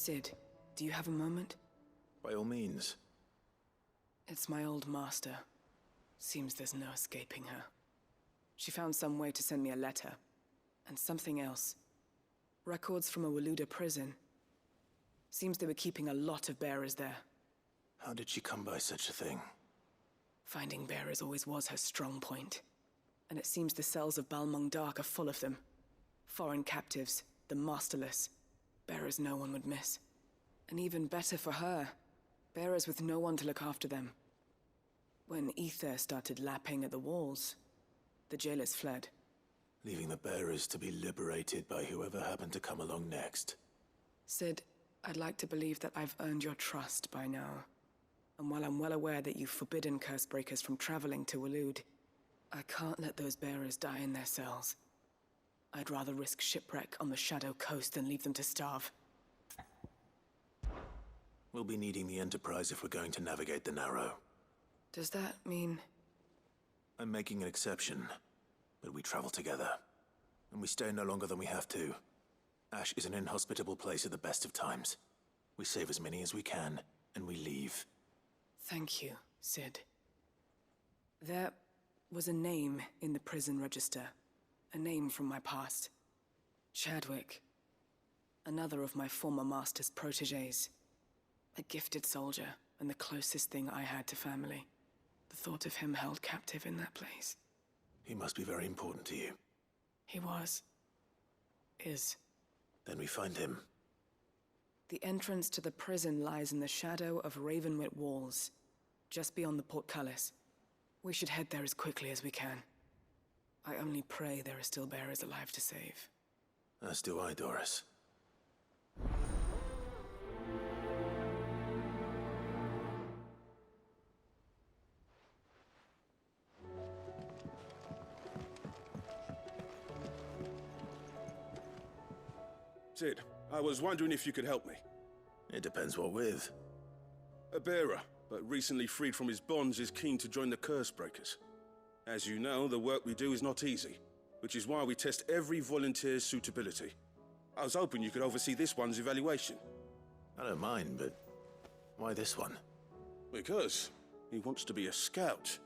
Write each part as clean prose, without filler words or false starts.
Sid, do you have a moment? By all means. It's my old master. Seems there's no escaping her. She found some way to send me a letter. And something else. Records from a Waluda prison. Seems they were keeping a lot of bearers there. How did she come by such a thing? Finding bearers always was her strong point. And it seems the cells of Balmung Dark are full of them. Foreign captives, the masterless. Bearers no one would miss. And even better for her, bearers with no one to look after them. When ether started lapping at the walls, the jailers fled. Leaving the bearers to be liberated by whoever happened to come along next. Sid, I'd like to believe that I've earned your trust by now. And while I'm well aware that you've forbidden Cursebreakers from traveling to Waloed, I can't let those bearers die in their cells. I'd rather risk shipwreck on the Shadow Coast than leave them to starve. We'll be needing the Enterprise if we're going to navigate the Narrow. Does that mean... I'm making an exception, but we travel together. And we stay no longer than we have to. Ash is an inhospitable place at the best of times. We save as many as we can, and we leave. Thank you, Sid. There was a name in the prison register. A name from my past. Chadwick. Another of my former master's protégés. A gifted soldier, and the closest thing I had to family. The thought of him held captive in that place. He must be very important to you. He was. Is. Then we find him. The entrance to the prison lies in the shadow of Ravenwit Walls, just beyond the portcullis. We should head there as quickly as we can. I only pray there are still bearers alive to save. As do I, Doris. Sid, I was wondering if you could help me. It depends what with. A bearer, but recently freed from his bonds, is keen to join the Cursebreakers. As you know, the work we do is not easy, which is why we test every volunteer's suitability. I was hoping you could oversee this one's evaluation. I don't mind, but why this one? Because he wants to be a scout.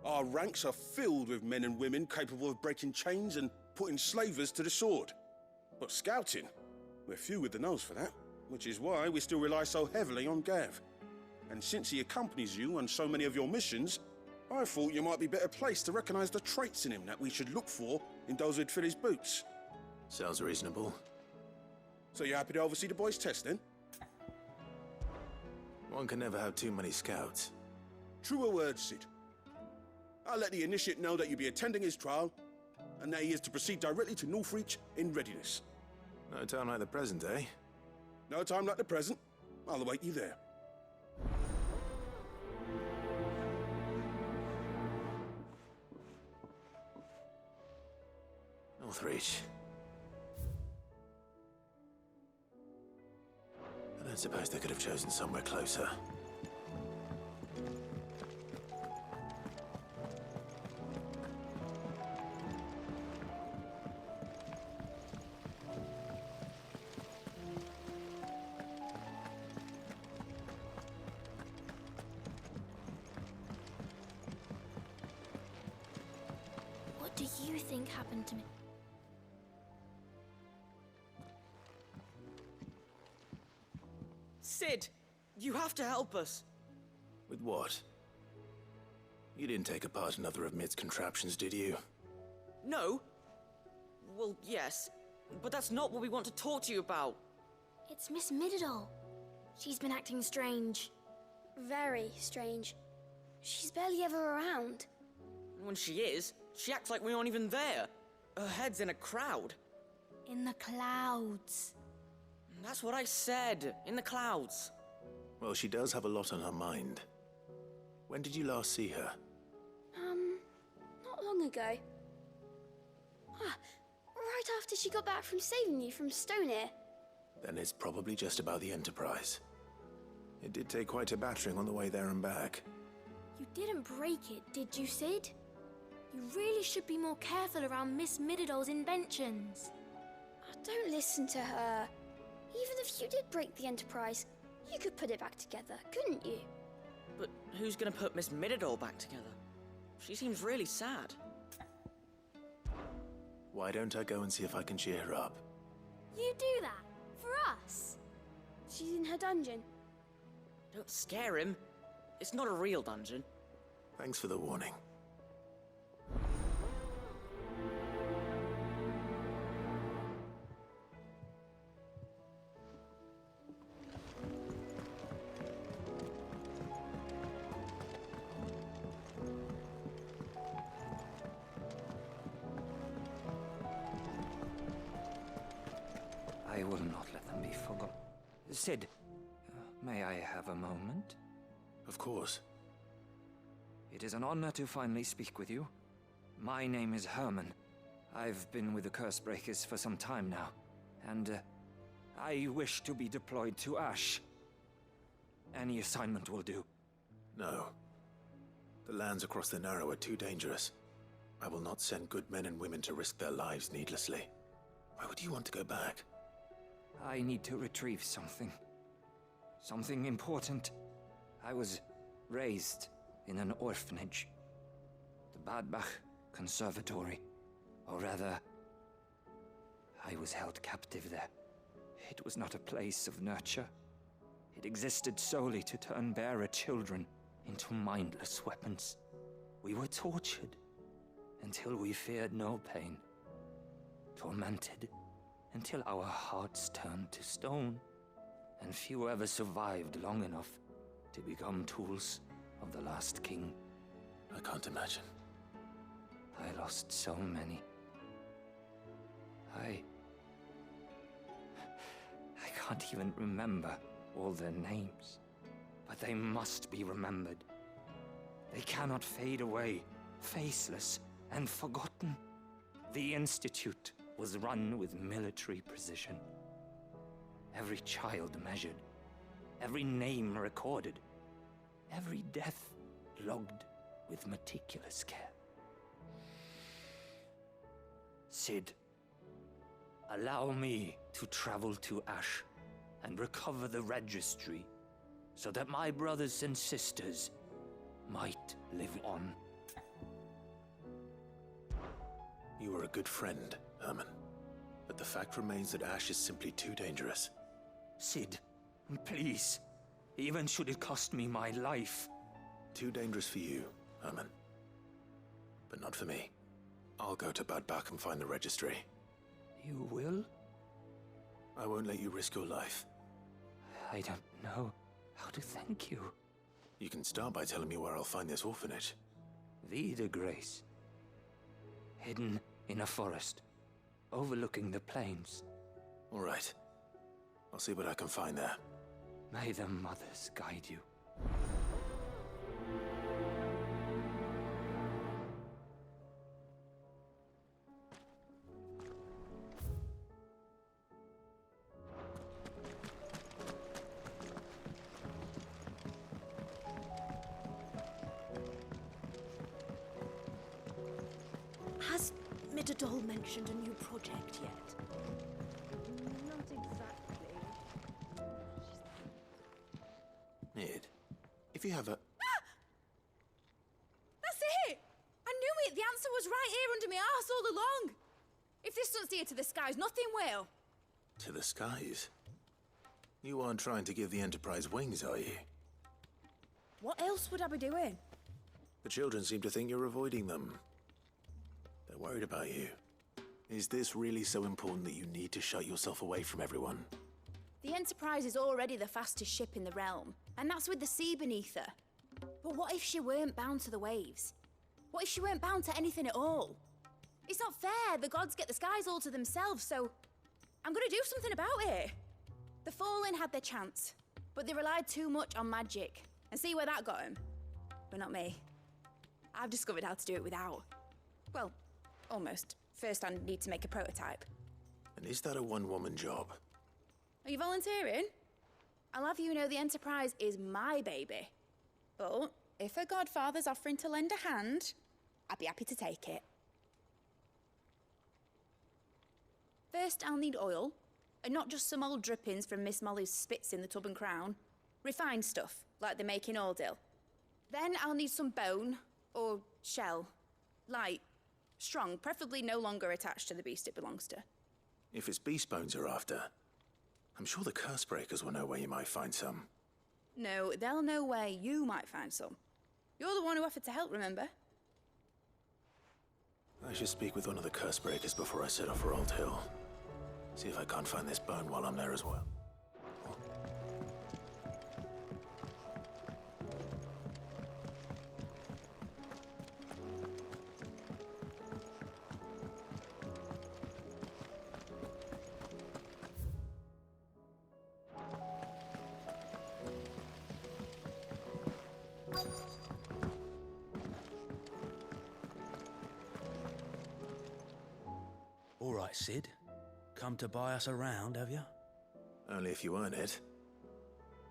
Our ranks are filled with men and women capable of breaking chains and putting slavers to the sword. But scouting, we're few with the nose for that, which is why we still rely so heavily on Gav. And since he accompanies you on so many of your missions, I thought you might be better placed to recognize the traits in him that we should look for in those who'd fill his boots. Sounds reasonable. So you're happy to oversee the boys' test, then? One can never have too many scouts. Truer words, Sid. I'll let the initiate know that you'll be attending his trial, and that he is to proceed directly to Northreach in readiness. No time like the present, eh? No time like the present. I'll await you there. Northreach. I don't suppose they could have chosen somewhere closer. What do you think happened to me? Sid, you have to help us. With what? You didn't take apart another of Mid's contraptions, did you? No? Well, yes, but that's not what we want to talk to you about. It's Miss Mididol. She's been acting strange. Very strange. She's barely ever around. When she is, she acts like we aren't even there. Her head's in a crowd. In the clouds. That's what I said, in the clouds. Well, she does have a lot on her mind. When did you last see her? Not long ago. Right after she got back from saving you from Stonear. Then it's probably just about the Enterprise. It did take quite a battering on the way there and back. You didn't break it, did you, Sid? You really should be more careful around Miss Mididol's inventions. Oh, don't listen to her. Even if you did break the Enterprise, you could put it back together, couldn't you? But who's gonna put Miss Middledore back together? She seems really sad. Why don't I go and see if I can cheer her up? You do that? For us? She's in her dungeon. Don't scare him. It's not a real dungeon. Thanks for the warning. I will not let them be forgotten. Sid, may I have a moment? Of course. It is an honor to finally speak with you. My name is Herman. I've been with the Cursebreakers for some time now, and I wish to be deployed to Ash. Any assignment will do. No. The lands across the Narrow are too dangerous. I will not send good men and women to risk their lives needlessly. Why would you want to go back? I need to retrieve something. Something important. I was raised in an orphanage. The Badbach Conservatory. Or rather, I was held captive there. It was not a place of nurture. It existed solely to turn bearer children into mindless weapons. We were tortured until we feared no pain. Tormented until our hearts turned to stone, and few ever survived long enough to become tools of the last king. I can't imagine. I lost so many. I can't even remember all their names, but they must be remembered. They cannot fade away, faceless and forgotten. The Institute was run with military precision. Every child measured, every name recorded, every death logged with meticulous care. Sid, allow me to travel to Ash and recover the registry so that my brothers and sisters might live on. You are a good friend, Herman. But the fact remains that Ash is simply too dangerous. Sid, please, even should it cost me my life. Too dangerous for you, Herman. But not for me. I'll go to Badbach and find the registry. You will? I won't let you risk your life. I don't know how to thank you. You can start by telling me where I'll find this orphanage. Vida Grace. Hidden in a forest, overlooking the plains. All right. I'll see what I can find there. May the mothers guide you. Has Middledore mentioned a new project yet? Not exactly. Mid, if you have a... That's it! I knew it! The answer was right here under my arse all along! If this doesn't steer to the skies, nothing will! To the skies? You aren't trying to give the Enterprise wings, are you? What else would I be doing? The children seem to think you're avoiding them. They're worried about you. Is this really so important that you need to shut yourself away from everyone? The Enterprise is already the fastest ship in the realm, and that's with the sea beneath her. But what if she weren't bound to the waves? What if she weren't bound to anything at all? It's not fair. The gods get the skies all to themselves, so I'm gonna do something about it. The Fallen had their chance, but they relied too much on magic. And see where that got them? But not me. I've discovered how to do it without. Well, almost. First, I need to make a prototype. And is that a one-woman job? Are you volunteering? I'll have you know the Enterprise is my baby. But if a godfather's offering to lend a hand, I'd be happy to take it. First, I'll need oil, And not just some old drippings from Miss Molly's spits in the Tub and Crown. Refined stuff, like they make in Ordill. Then I'll need some bone, or shell. Light, strong, preferably no longer attached to the beast it belongs to. If it's beast bones you're after, I'm sure the curse breakers will know where you might find some. No, they'll know where you might find some. You're the one who offered to help, remember? I should speak with one of the curse breakers before I set off for Old Hill. See if I can't find this bone while I'm there as well. All right, Sid. Come to buy us around, have you? Only if you earn it.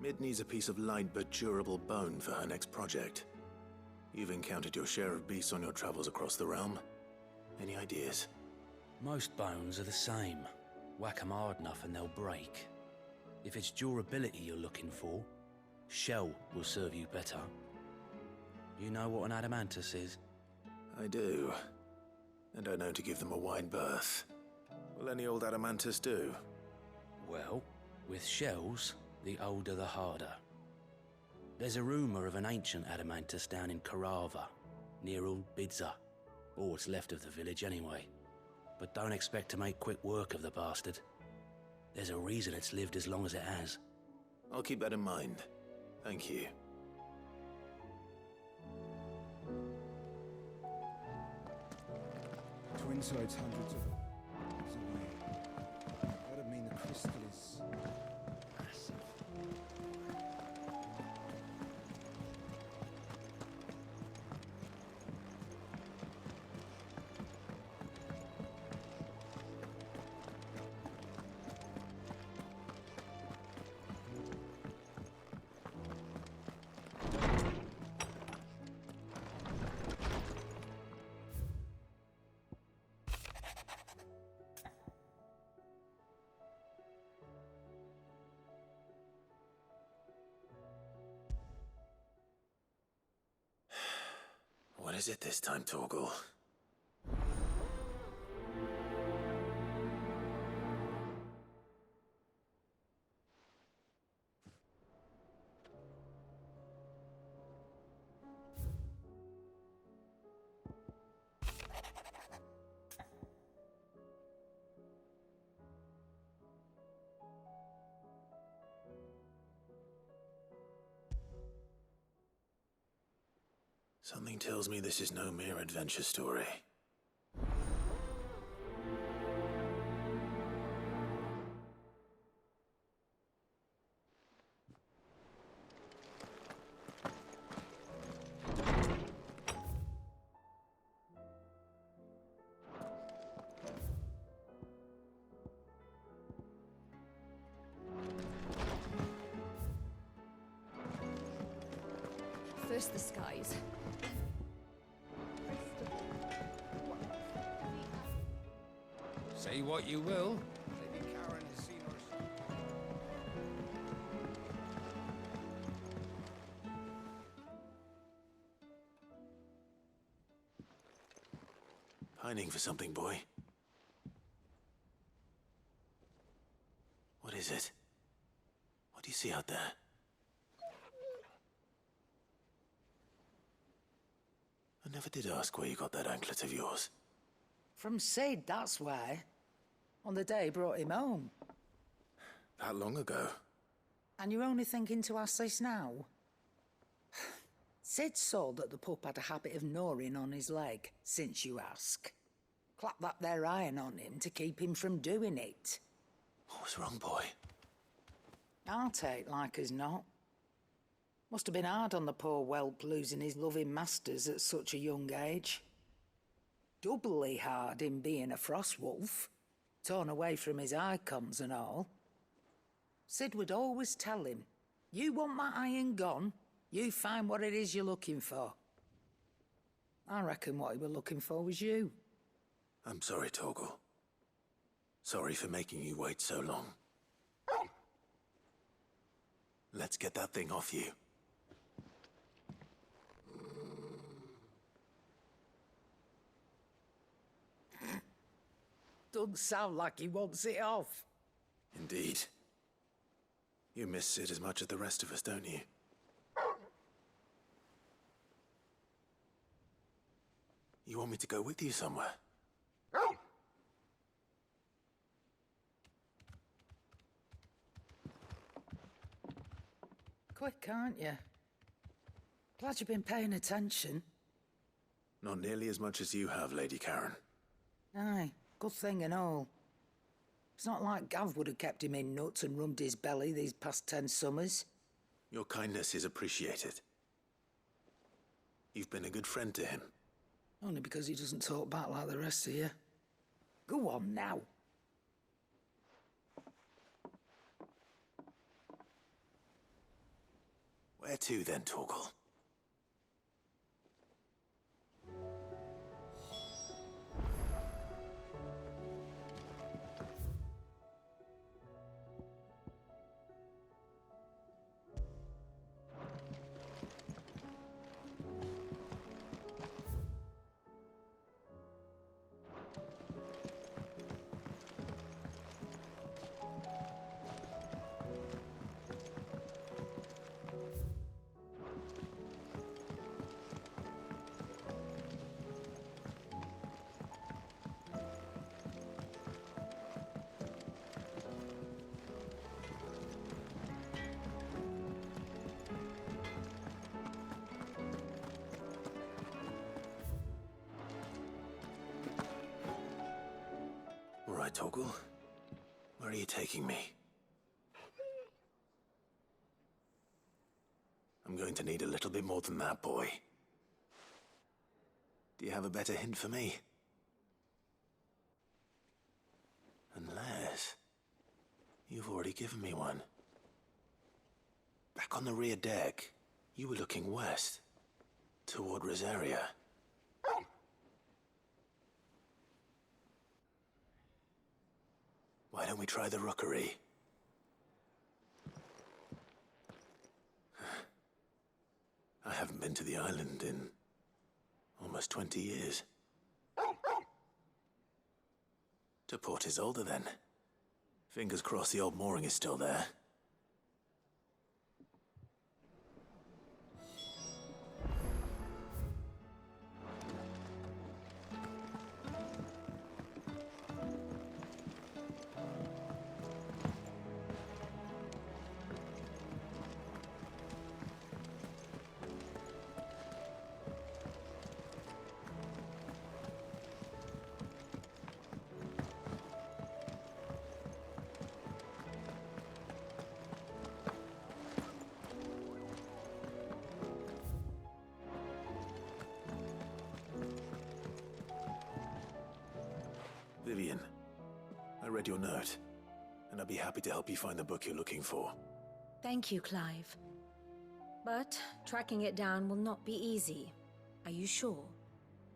Mid needs a piece of light but durable bone for her next project. You've encountered your share of beasts on your travels across the realm. Any ideas? Most bones are the same. Whack 'em hard enough and they'll break. If it's durability you're looking for, shell will serve you better. You know what an adamantus is? I do. And I know to give them a wide berth. Will any old adamantus do? Well, with shells, the older the harder. There's a rumour of an ancient adamantus down in Carava, near Old Bidza, or what's left of the village anyway. But don't expect to make quick work of the bastard. There's a reason it's lived as long as it has. I'll keep that in mind. Thank you. Twin sides hundreds of miles away. That'd mean the crystal is massive. What is it this time, Torgal? Something tells me this is no mere adventure story. First the skies. Say what you will. Lady Karen has seen us. Pining for something, boy. What is it? What do you see out there? I never did ask where you got that anklet of yours. From Sid, that's why. On the day he brought him home. That long ago? And you're only thinking to ask this now? Sid saw that the pup had a habit of gnawing on his leg, since you ask. Clap that there iron on him to keep him from doing it. What was wrong, boy? I'll take like as not. Must have been hard on the poor whelp losing his loving masters at such a young age. Doubly hard in being a frost wolf, torn away from his icons and all. Sid would always tell him, you want that iron gone, you find what it is you're looking for. I reckon what he was looking for was you. I'm sorry, Torgal. Sorry for making you wait so long. Let's get that thing off you. Doesn't sound like he wants it off. Indeed. You miss Sid as much as the rest of us, don't you? You want me to go with you somewhere? Quick, aren't you? Glad you've been paying attention. Not nearly as much as you have, Lady Karen. Aye, good thing and all. It's not like Gav would have kept him in nuts and rubbed his belly these past 10 summers. Your kindness is appreciated. You've been a good friend to him. Only because he doesn't talk back like the rest of you. Go on now. Where to then, Torgal? All right, Torgal. Where are you taking me? I'm going to need a little bit more than that, boy. Do you have a better hint for me? Unless... you've already given me one. Back on the rear deck, you were looking west, toward Rosaria. Why don't we try the rookery? I haven't been to the island in almost 20 years. To Port Isolde, then. Fingers crossed the old mooring is still there. Vivian, I read your note, and I'd be happy to help you find the book you're looking for. Thank you, Clive. But tracking it down will not be easy. Are you sure?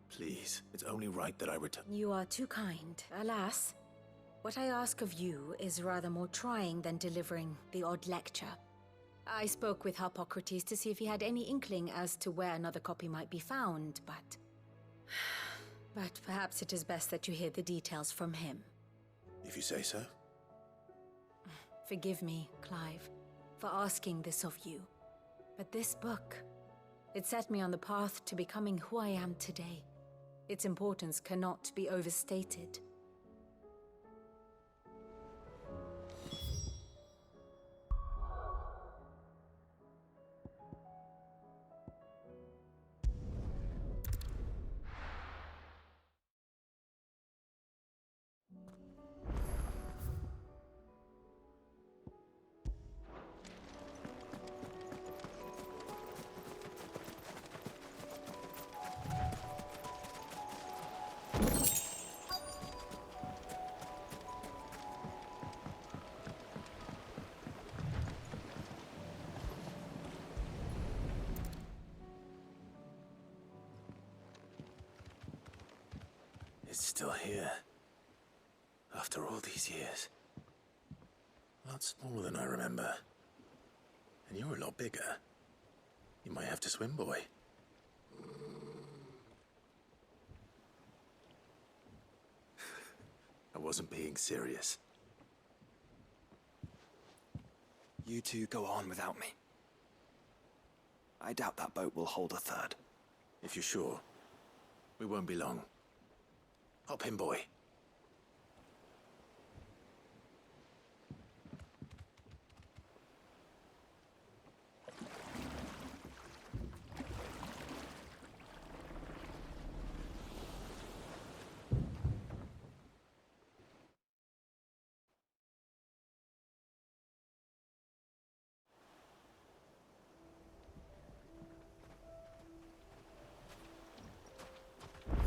Please, it's only right that I return. You are too kind. Alas, what I ask of you is rather more trying than delivering the odd lecture. I spoke with Harpocrates to see if he had any inkling as to where another copy might be found, but... But perhaps it is best that you hear the details from him. If you say so. Forgive me, Clive, for asking this of you. But this book, it set me on the path to becoming who I am today. Its importance cannot be overstated. It's still here. After all these years. A lot smaller than I remember. And you're a lot bigger. You might have to swim, boy. I wasn't being serious. You two go on without me. I doubt that boat will hold a third. If you're sure, we won't be long. Hop in, boy.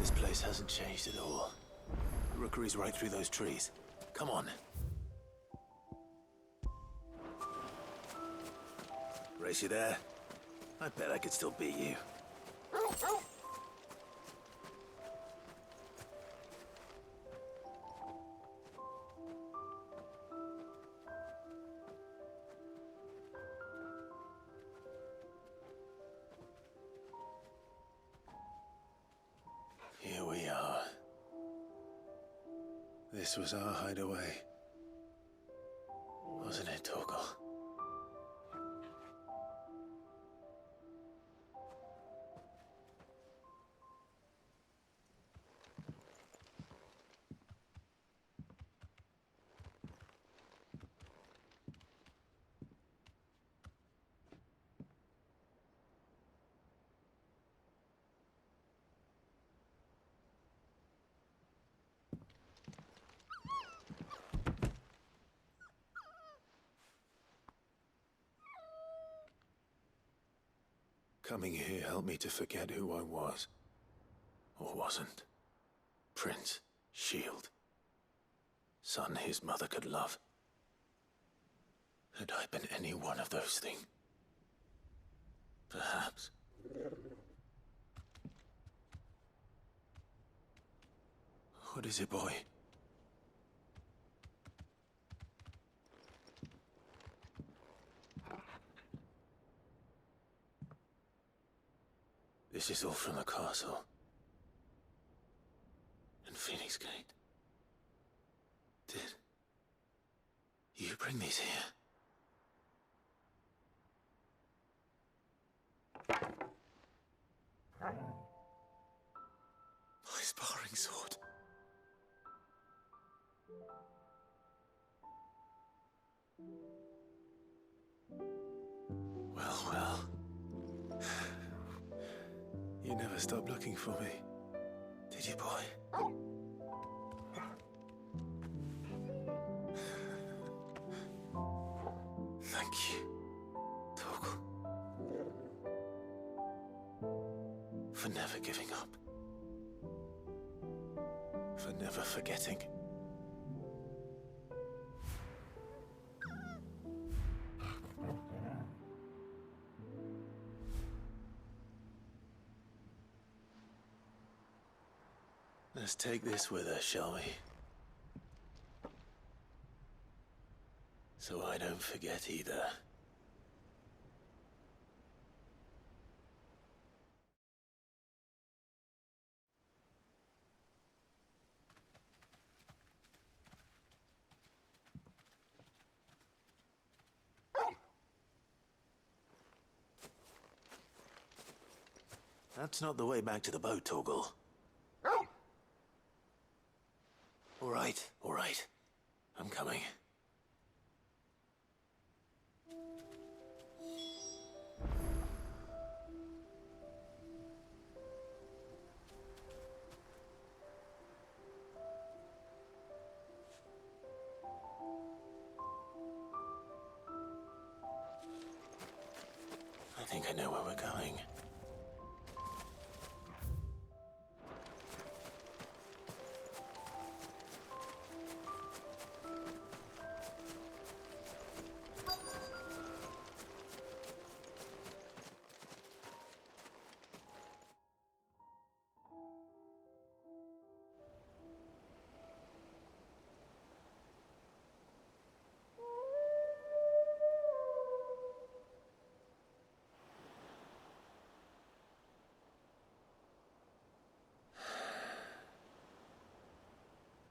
This place hasn't changed at all. The rookery's right through those trees. Come on. Race you there? I bet I could still beat you. Here we are. This was our hideaway. Wasn't it, Torgal? Coming here helped me to forget who I was. Or wasn't. Prince, shield. Son his mother could love. Had I been any one of those things? Perhaps. What is it, boy? This is all from the castle. And Phoenix Gate. Did you bring these here? My sparring sword. Well, well. You never stopped looking for me, did you, boy? Thank you, Torgal. For never giving up. For never forgetting. Let's take this with us, shall we? So I don't forget either. That's not the way back to the boat, Torgal. All right. I'm coming. I think I know where we're going.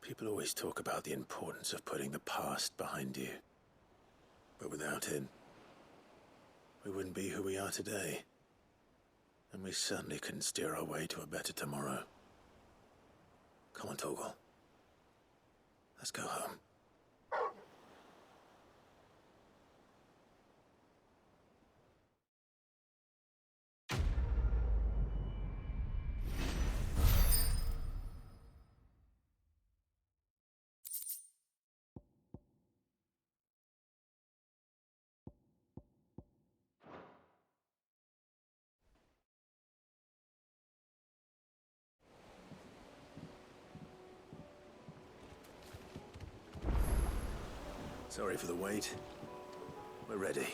People always talk about the importance of putting the past behind you. But without it, we wouldn't be who we are today. And we certainly couldn't steer our way to a better tomorrow. Come on, Torgal. Let's go home. Sorry for the wait. We're ready.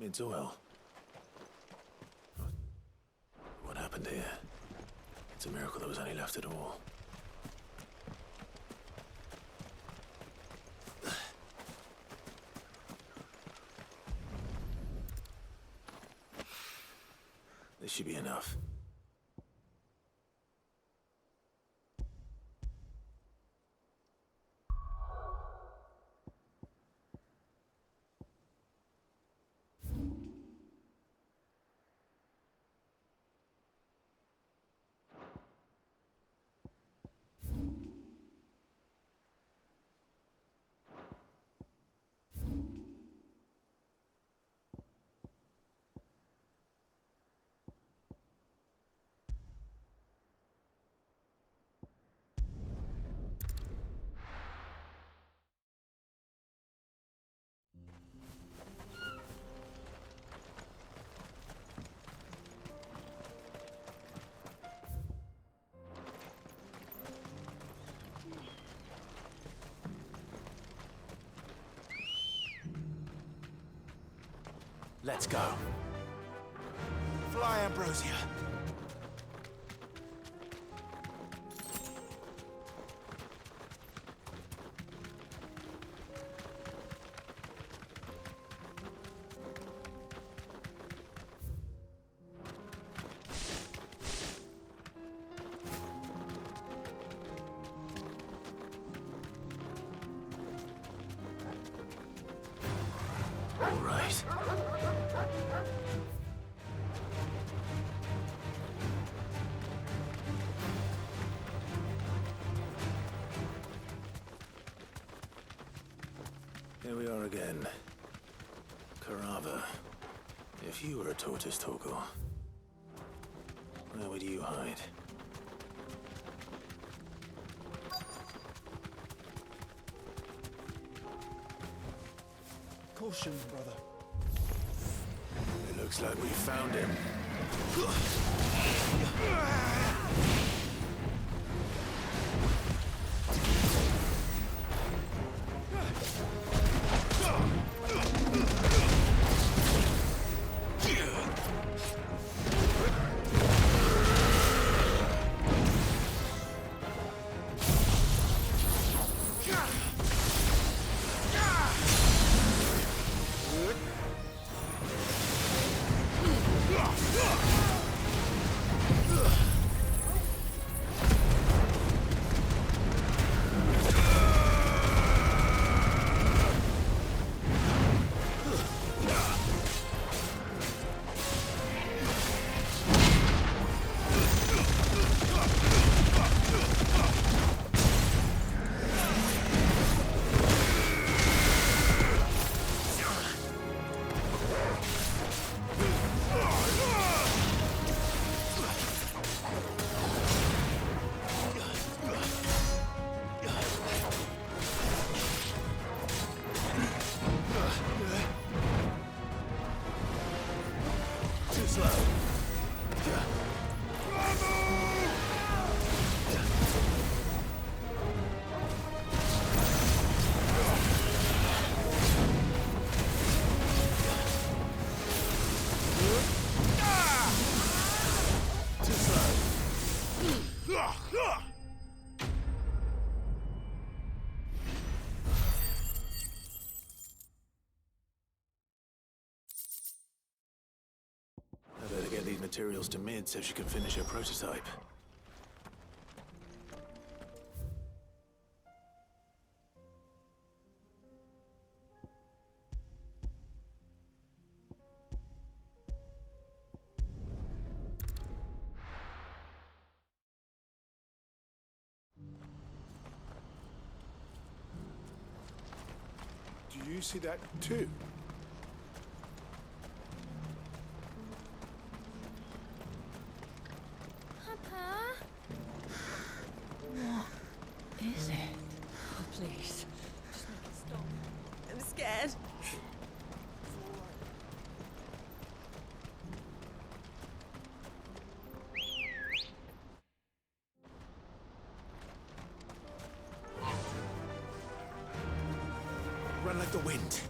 It's oil. What happened here? It's a miracle there was any left at all. This should be enough. Let's go. Fly, Ambrosia. All right. Here we are again. Carava. If you were a tortoise, Torgal, where would you hide? Caution, brother. It looks like we found him. materials to Mid so she can finish her prototype. Do you see that too? Papa? What is it? Oh, please. Just make it stop. I'm scared. Run like the wind.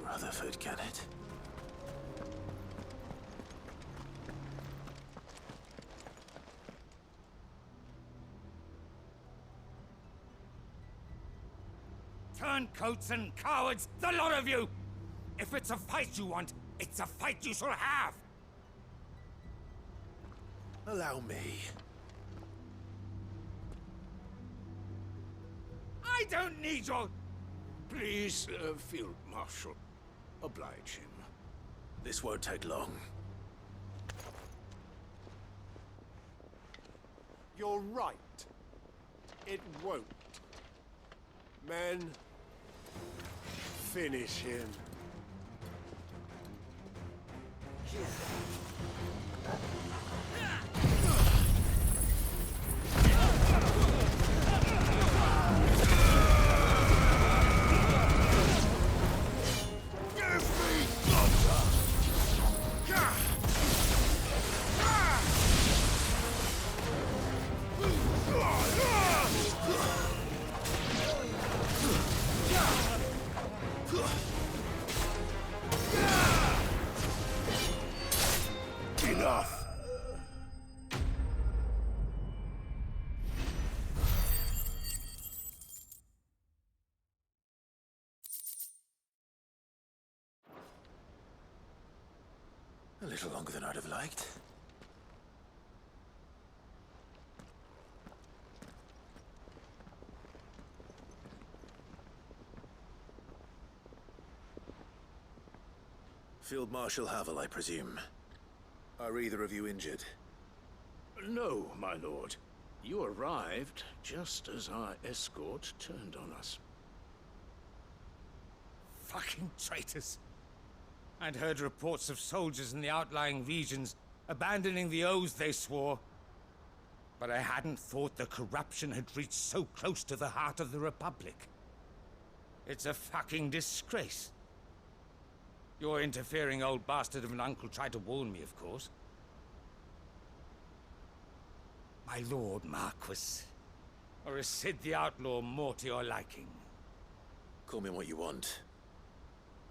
Rutherford, can it? Turncoats and cowards, the lot of you! If it's a fight you want, it's a fight you shall have! Allow me. I don't need your... Please, Field Marshal, oblige him. This won't take long. You're right. It won't. Men, finish him. Enough! A little longer than I'd have liked. Field Marshal Havel, I presume. Are either of you injured? No, my lord. You arrived just as our escort turned on us. Fucking traitors. I'd heard reports of soldiers in the outlying regions abandoning the oaths they swore. But I hadn't thought the corruption had reached so close to the heart of the Republic. It's a fucking disgrace. Your interfering old bastard of an uncle tried to warn me, of course. My lord Marquis. Or is Sid the Outlaw more to your liking? Call me what you want.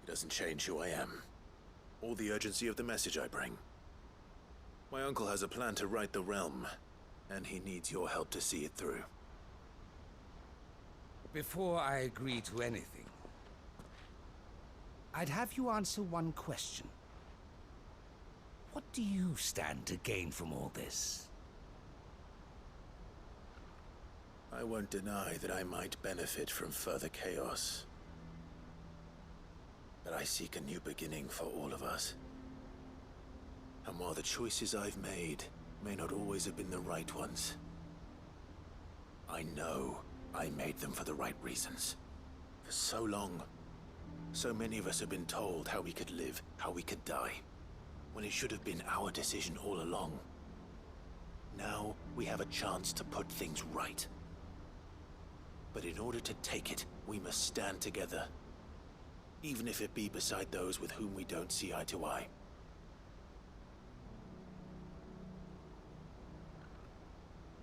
It doesn't change who I am, or the urgency of the message I bring. My uncle has a plan to right the realm, and he needs your help to see it through. Before I agree to anything, I'd have you answer one question. What do you stand to gain from all this? I won't deny that I might benefit from further chaos. But I seek a new beginning for all of us. And while the choices I've made may not always have been the right ones, I know I made them for the right reasons. For so long, so many of us have been told how we could live, how we could die, when it should have been our decision all along. Now we have a chance to put things right. But in order to take it, we must stand together. Even if it be beside those with whom we don't see eye to eye.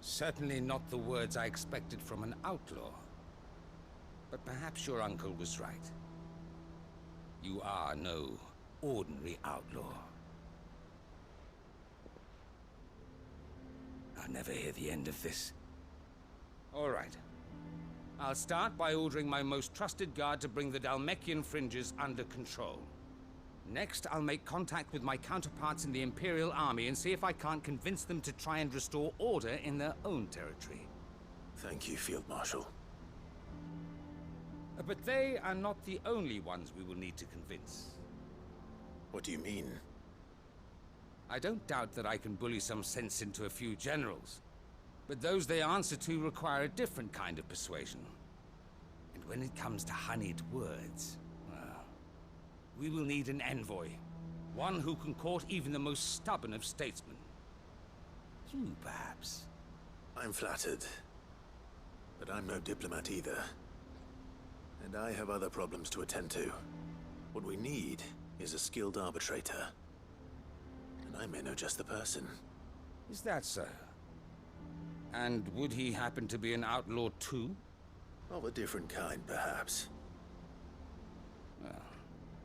Certainly not the words I expected from an outlaw. But perhaps your uncle was right. You are no ordinary outlaw. I'll never hear the end of this. All right. I'll start by ordering my most trusted guard to bring the Dalmekian fringes under control. Next, I'll make contact with my counterparts in the Imperial Army and see if I can't convince them to try and restore order in their own territory. Thank you, Field Marshal. But they are not the only ones we will need to convince. What do you mean? I don't doubt that I can bully some sense into a few generals, but those they answer to require a different kind of persuasion. And when it comes to honeyed words, well, we will need an envoy. One who can court even the most stubborn of statesmen. You, perhaps. I'm flattered. But I'm no diplomat either. And I have other problems to attend to. What we need is a skilled arbitrator. And I may know just the person. Is that so? And would he happen to be an outlaw too? Of a different kind, perhaps. Well,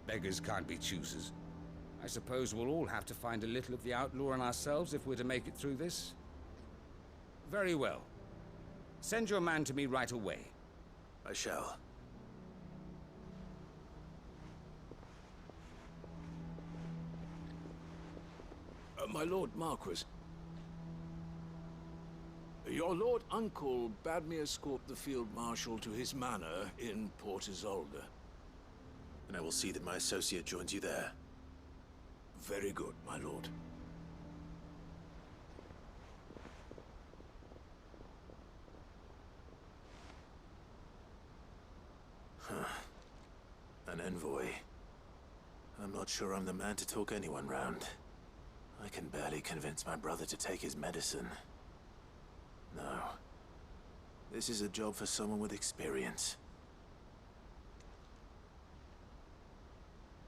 beggars can't be choosers. I suppose we'll all have to find a little of the outlaw in ourselves if we're to make it through this. Very well. Send your man to me right away. I shall. My Lord Marquis. Your Lord Uncle bade me escort the Field Marshal to his manor in Port Isolde. And I will see that my associate joins you there. Very good, my lord. An envoy. I'm not sure I'm the man to talk anyone round. I can barely convince my brother to take his medicine. No. This is a job for someone with experience.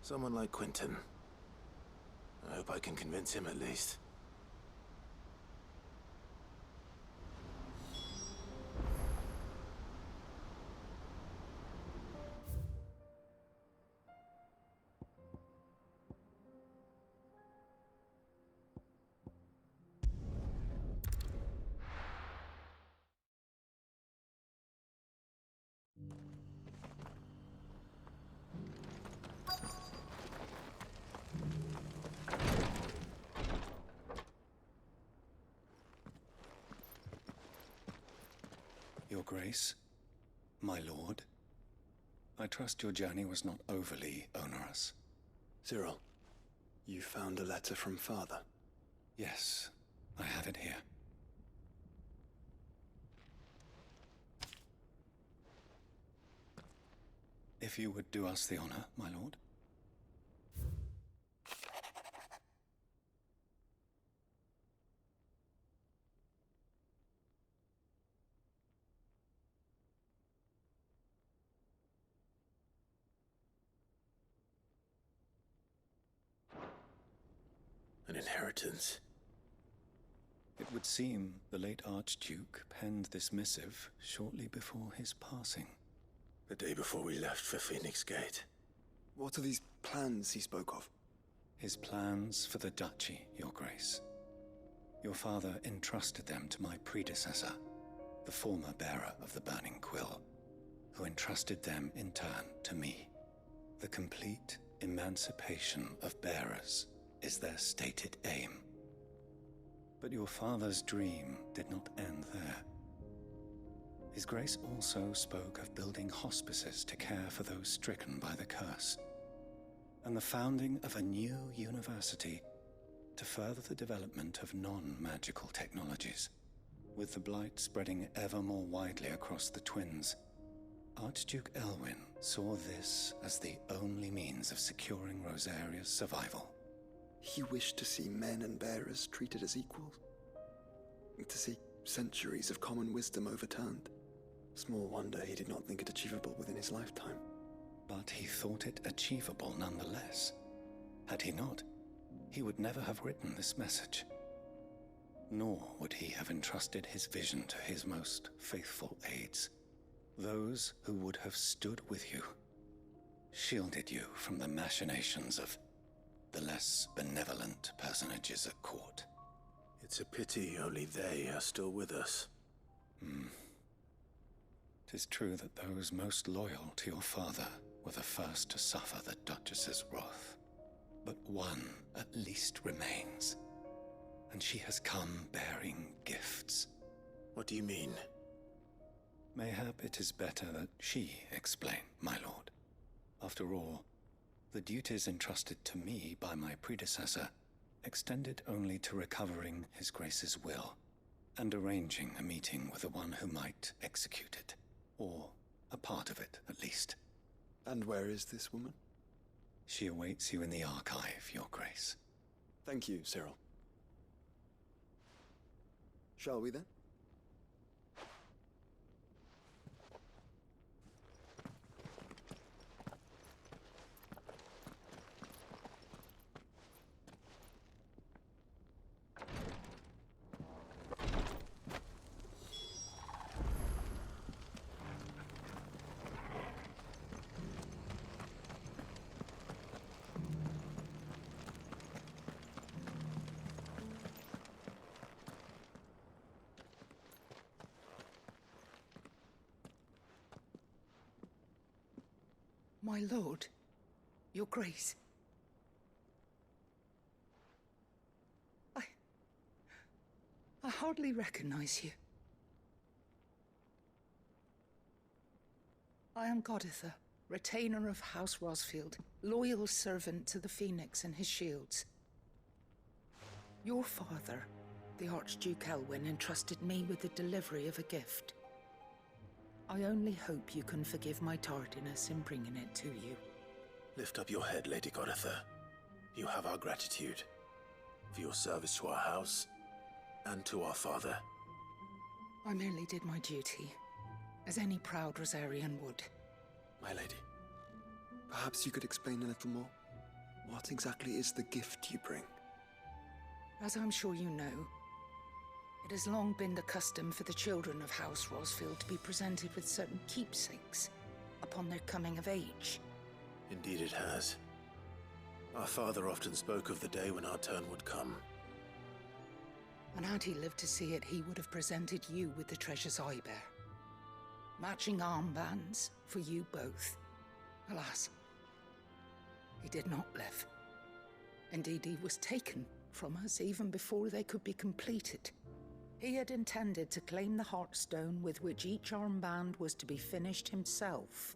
Someone like Quentin. I hope I can convince him at least. Your Grace, my lord, I trust your journey was not overly onerous. Cyril, you found a letter from Father? Yes, I have it here. If you would do us the honor, my lord. An inheritance. It would seem the late Archduke penned this missive shortly before his passing. The day before we left for Phoenix Gate. What are these plans he spoke of? His plans for the duchy, Your Grace. Your father entrusted them to my predecessor, the former bearer of the Burning Quill, who entrusted them in turn to me. The complete emancipation of bearers is their stated aim. But your father's dream did not end there. His Grace also spoke of building hospices to care for those stricken by the curse, and the founding of a new university to further the development of non-magical technologies. With the blight spreading ever more widely across the twins, Archduke Elwyn saw this as the only means of securing Rosaria's survival. He wished to see men and bearers treated as equals. To see centuries of common wisdom overturned. Small wonder he did not think it achievable within his lifetime. But he thought it achievable nonetheless. Had he not, he would never have written this message. Nor would he have entrusted his vision to his most faithful aides, those who would have stood with you, shielded you from the machinations of the less benevolent personages at court. It's a pity only they are still with us. 'Tis true that those most loyal to your father were the first to suffer the Duchess's wrath. But one at least remains, and she has come bearing gifts. What do you mean? Mayhap it is better that she explain, my lord. After all, the duties entrusted to me by my predecessor extended only to recovering His Grace's will and arranging a meeting with the one who might execute it, or a part of it at least. And where is this woman? She awaits you in the archive, Your Grace. Thank you, Cyril. Shall we then? My lord, Your Grace. I hardly recognize you. I am Goditha, retainer of House Rosfield, loyal servant to the Phoenix and his shields. Your father, the Archduke Elwyn, entrusted me with the delivery of a gift. I only hope you can forgive my tardiness in bringing it to you. Lift up your head, Lady Goditha. You have our gratitude for your service to our house and to our father. I merely did my duty, as any proud Rosarian would. My lady, perhaps you could explain a little more? What exactly is the gift you bring? As I'm sure you know, it has long been the custom for the children of House Rosfield to be presented with certain keepsakes upon their coming of age. Indeed it has. Our father often spoke of the day when our turn would come. And had he lived to see it, he would have presented you with the treasures I bear. Matching armbands for you both. Alas, he did not live. Indeed, he was taken from us even before they could be completed. He had intended to claim the Heartstone with which each armband was to be finished himself,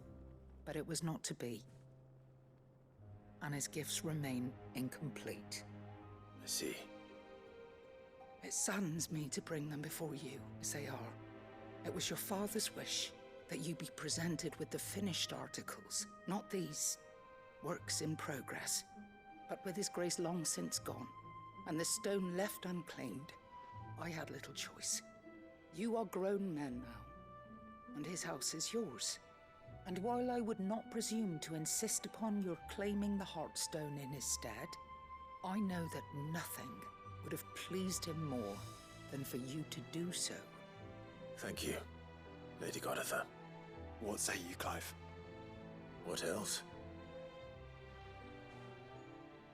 but it was not to be. And his gifts remain incomplete. I see. It saddens me to bring them before you, as they are. It was your father's wish that you be presented with the finished articles, not these works in progress. But with his grace long since gone, and the stone left unclaimed, I had little choice. You are grown men now, and his house is yours. And while I would not presume to insist upon your claiming the Heartstone in his stead, I know that nothing would have pleased him more than for you to do so. Thank you, Lady Goditha. What say you, Clive? What else?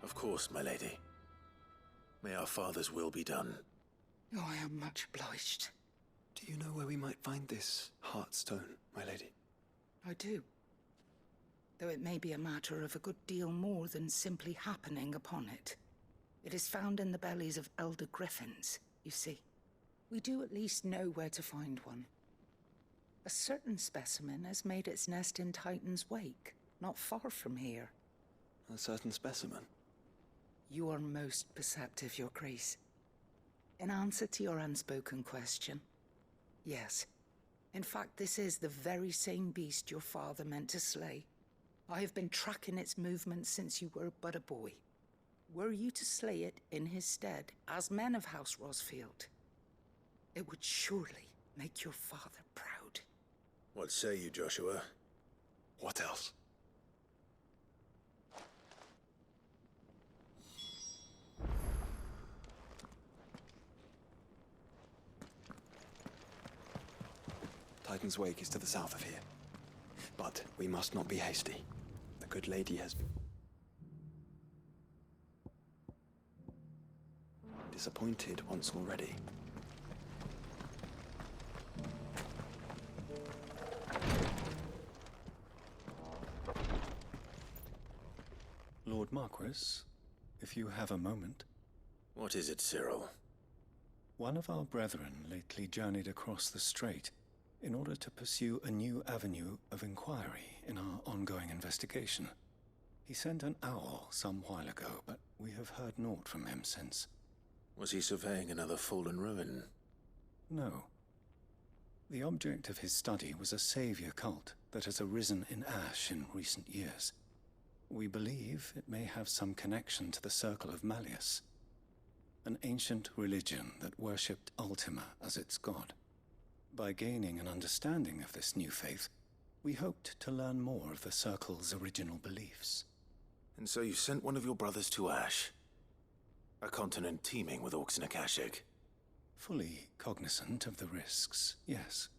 Of course, my lady. May our father's will be done. Oh, I am much obliged. Do you know where we might find this Heartstone, my lady? I do. Though it may be a matter of a good deal more than simply happening upon it. It is found in the bellies of elder griffins, you see. We do at least know where to find one. A certain specimen has made its nest in Titan's Wake, not far from here. A certain specimen? You are most perceptive, Your Grace. In answer to your unspoken question, yes. In fact, this is the very same beast your father meant to slay. I have been tracking its movements since you were but a boy. Were you to slay it in his stead, as men of House Rosfield, It would surely make your father proud. What say you, Joshua? What else? Titan's Wake is to the south of here. But we must not be hasty. The good lady has been disappointed once already. Lord Marquis, if you have a moment. What is it, Cyril? One of our brethren lately journeyed across the strait in order to pursue a new avenue of inquiry in our ongoing investigation. He sent an owl some while ago, but we have heard naught from him since. Was he surveying another fallen ruin? No. The object of his study was a savior cult that has arisen in Ash in recent years. We believe it may have some connection to the Circle of Malleus, an ancient religion that worshipped Ultima as its god. By gaining an understanding of this new faith, we hoped to learn more of the Circle's original beliefs. And so you sent one of your brothers to Ash? A continent teeming with orcs and Akashic? Fully cognizant of the risks, yes.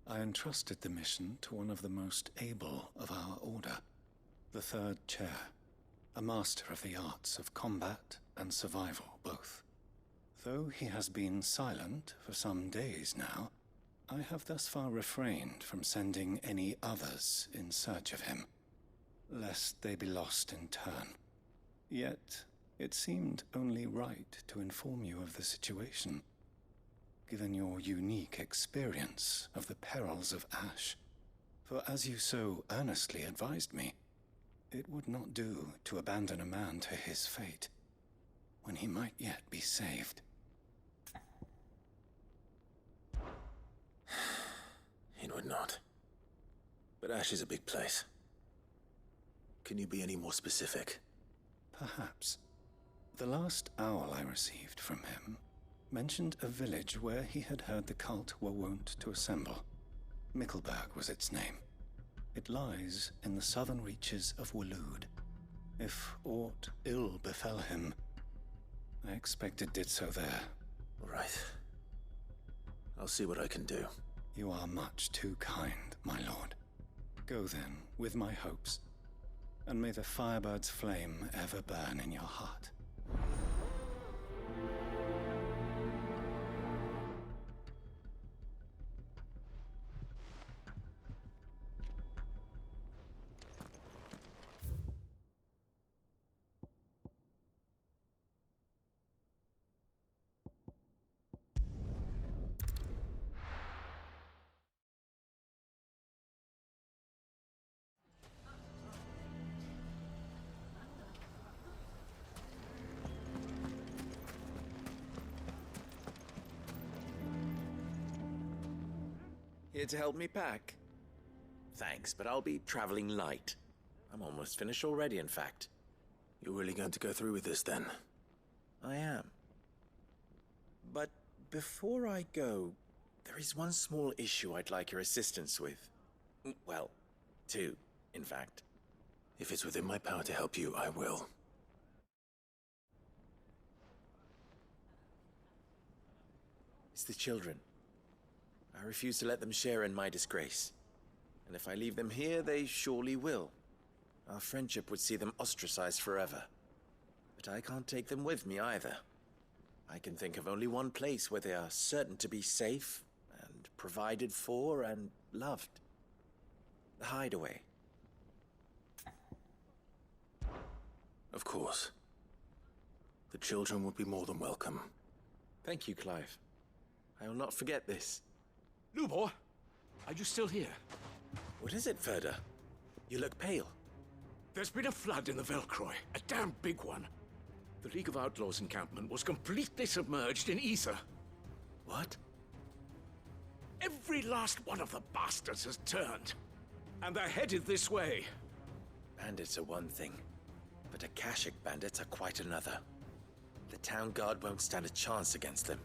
I entrusted the mission to one of the most able of our order, the Third Chair, a master of the arts of combat and survival both. Though he has been silent for some days now, I have thus far refrained from sending any others in search of him, lest they be lost in turn. Yet, it seemed only right to inform you of the situation, given your unique experience of the perils of Ash. For as you so earnestly advised me, it would not do to abandon a man to his fate, when he might yet be saved. It would not. But Ash is a big place. Can you be any more specific? Perhaps. The last owl I received from him mentioned a village where he had heard the cult were wont to assemble. Mickleburg was its name. It lies in the southern reaches of Waloed. If aught ill befell him, I expect it did so there. All right. I'll see what I can do. You are much too kind, my lord. Go then, with my hopes, and may the Firebird's flame ever burn in your heart. Here to help me pack? Thanks, but I'll be traveling light. I'm almost finished already, in fact. You're really going to go through with this, then? I am. But before I go, there is one small issue I'd like your assistance with. Well, two, in fact. If it's within my power to help you, I will. It's the children. I refuse to let them share in my disgrace. And if I leave them here, they surely will. Our friendship would see them ostracized forever. But I can't take them with me either. I can think of only one place where they are certain to be safe, and provided for, and loved. The Hideaway. Of course. The children would be more than welcome. Thank you, Clive. I will not forget this. Lubor, are you still here? What is it, Ferda? You look pale. There's been a flood in the Velcroy, a damn big one. The League of Outlaws encampment was completely submerged in ether. What? Every last one of the bastards has turned, and they're headed this way. Bandits are one thing, but Akashic bandits are quite another. The town guard won't stand a chance against them.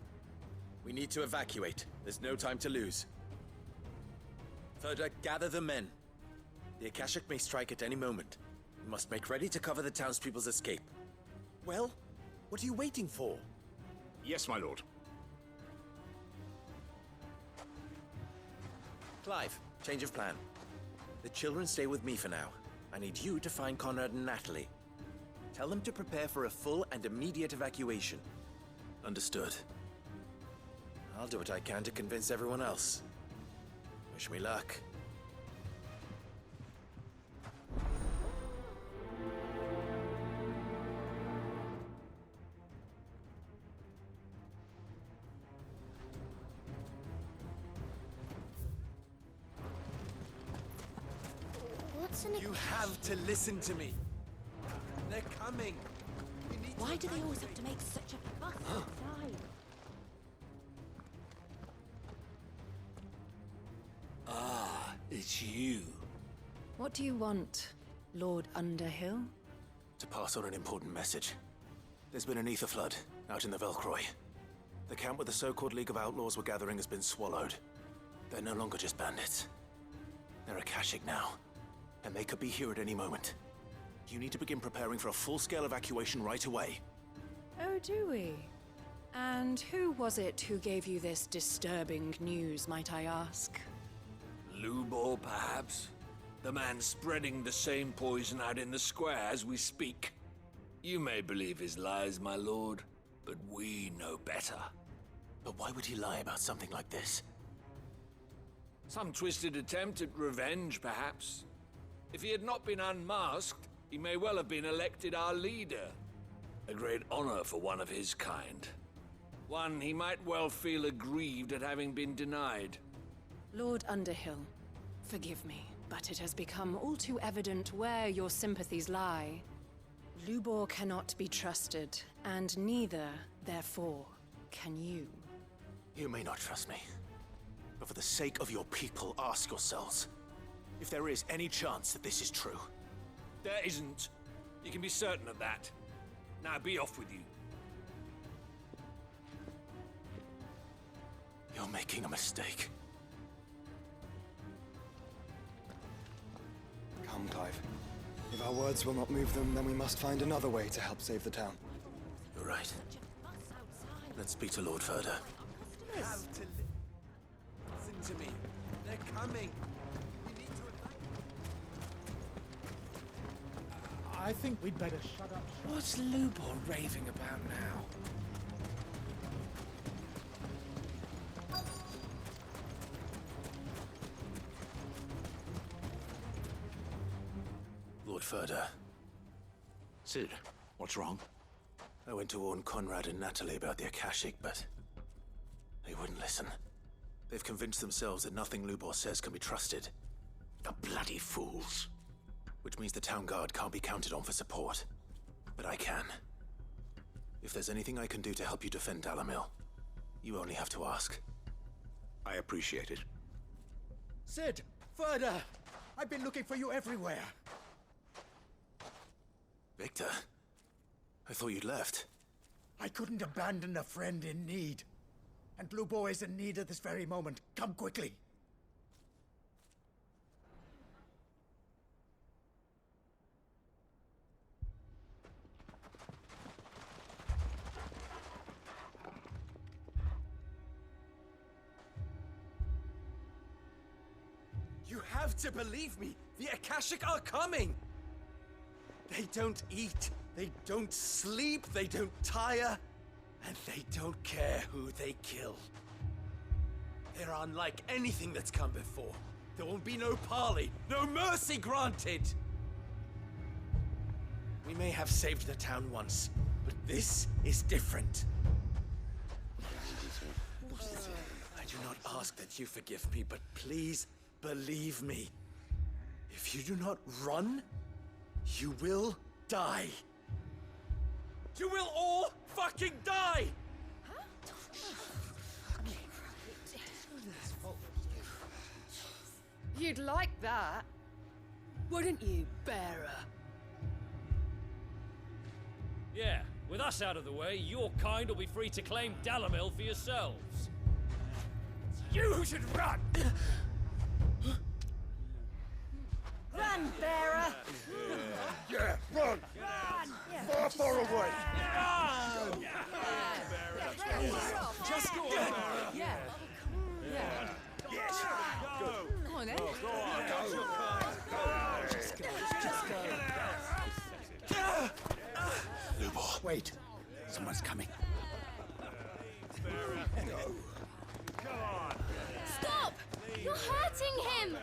We need to evacuate. There's no time to lose. Further, gather the men. The Akashic may strike at any moment. We must make ready to cover the townspeople's escape. Well, what are you waiting for? Yes, my lord. Clive, change of plan. The children stay with me for now. I need you to find Conrad and Natalie. Tell them to prepare for a full and immediate evacuation. Understood. I'll do what I can to convince everyone else. Wish me luck. You have to listen to me. They're coming. Why do they always have to make such a fuss outside? Ah, it's you. What do you want, Lord Underhill? To pass on an important message. There's been an ether flood out in the Velcroy. The camp where the so-called League of Outlaws were gathering has been swallowed. They're no longer just bandits. They're Akashic now, and they could be here at any moment. You need to begin preparing for a full-scale evacuation right away. Oh, do we? And who was it who gave you this disturbing news, might I ask? Lubor, perhaps? The man spreading the same poison out in the square as we speak. You may believe his lies, my lord, but we know better. But why would he lie about something like this? Some twisted attempt at revenge, perhaps. If he had not been unmasked, he may well have been elected our leader. A great honor for one of his kind. One he might well feel aggrieved at having been denied. Lord Underhill, forgive me, but it has become all too evident where your sympathies lie. Lubor cannot be trusted, and neither, therefore, can you. You may not trust me, but for the sake of your people, ask yourselves if there is any chance that this is true. There isn't. You can be certain of that. Now be off with you. You're making a mistake. Come, Clive. If our words will not move them, then we must find another way to help save the town. You're right. Let's speak to Lord Furder. You have to listen to me. They're coming. We need to evacuate. I think we'd better shut up. What's Lubor raving about now? Lord Furder. Sid, what's wrong? I went to warn Conrad and Natalie about the Akashic, but they wouldn't listen. They've convinced themselves that nothing Lubor says can be trusted. The bloody fools. Which means the town guard can't be counted on for support. But I can. If there's anything I can do to help you defend Dalamil, you only have to ask. I appreciate it. Sid! Further! I've been looking for you everywhere. Victor? I thought you'd left. I couldn't abandon a friend in need. And Lubor is in need at this very moment. Come quickly. You have to believe me. The Akashic are coming. They don't eat, they don't sleep, they don't tire, and they don't care who they kill. They're unlike anything that's come before. There won't be no parley, no mercy granted. We may have saved the town once, but this is different. I do not ask that you forgive me, but please believe me. If you do not run, you will die. You will all fucking die! You'd like that, wouldn't you, bearer? Yeah, with us out of the way, your kind will be free to claim Dalamil for yourselves. You should run! Run, bearer! Yeah, run! Far, far away! Just go on, Barra. Yeah. Yeah. Yes! Go! Come on, then. Go on! Just go. Lubor. Wait. Someone's coming. Stop! You're hurting him!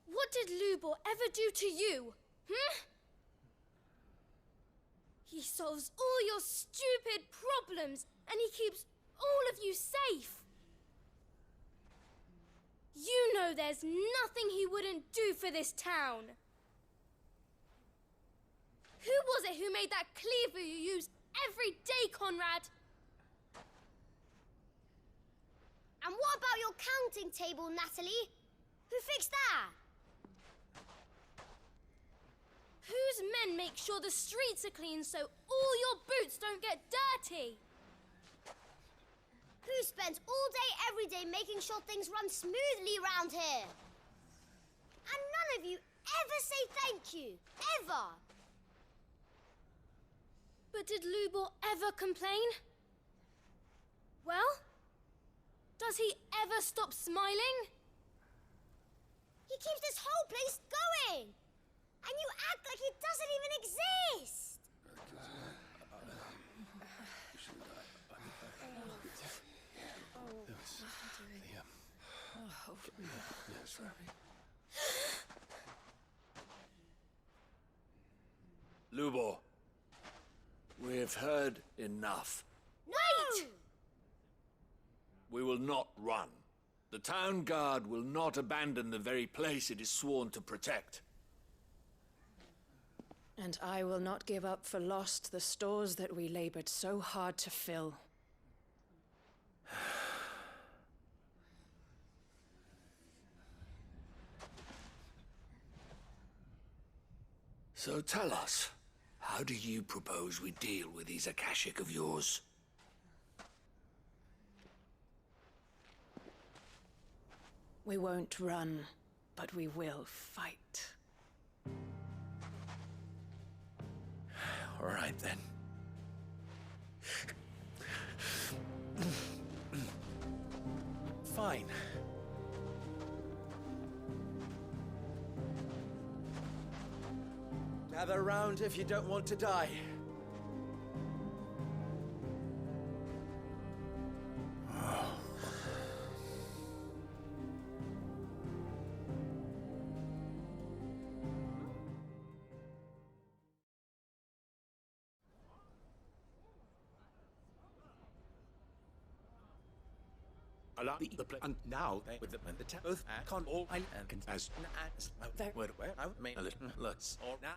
What did Lubor ever do to you? He solves all your stupid problems and he keeps all of you safe. You know there's nothing he wouldn't do for this town. Who was it who made that cleaver you use every day, Conrad? And what about your counting table, Natalie? Who fixed that? Whose men make sure the streets are clean so all your boots don't get dirty? Who spends all day, every day making sure things run smoothly round here? And none of you ever say thank you. Ever. But did Lubor ever complain? Well, does he ever stop smiling? He keeps this whole place going. And you act like it doesn't even exist. Lubor, we've heard enough. Wait! We will not run. The town guard will not abandon the very place it is sworn to protect. And I will not give up for lost the stores that we labored so hard to fill. So tell us, how do you propose we deal with these Akashic of yours? We won't run, but we will fight. All right, then. Fine. Gather round if you don't want to die. And now with the both con all I can as Where I mean, look. Or now.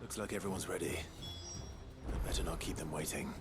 Looks like everyone's ready. I better not keep them waiting.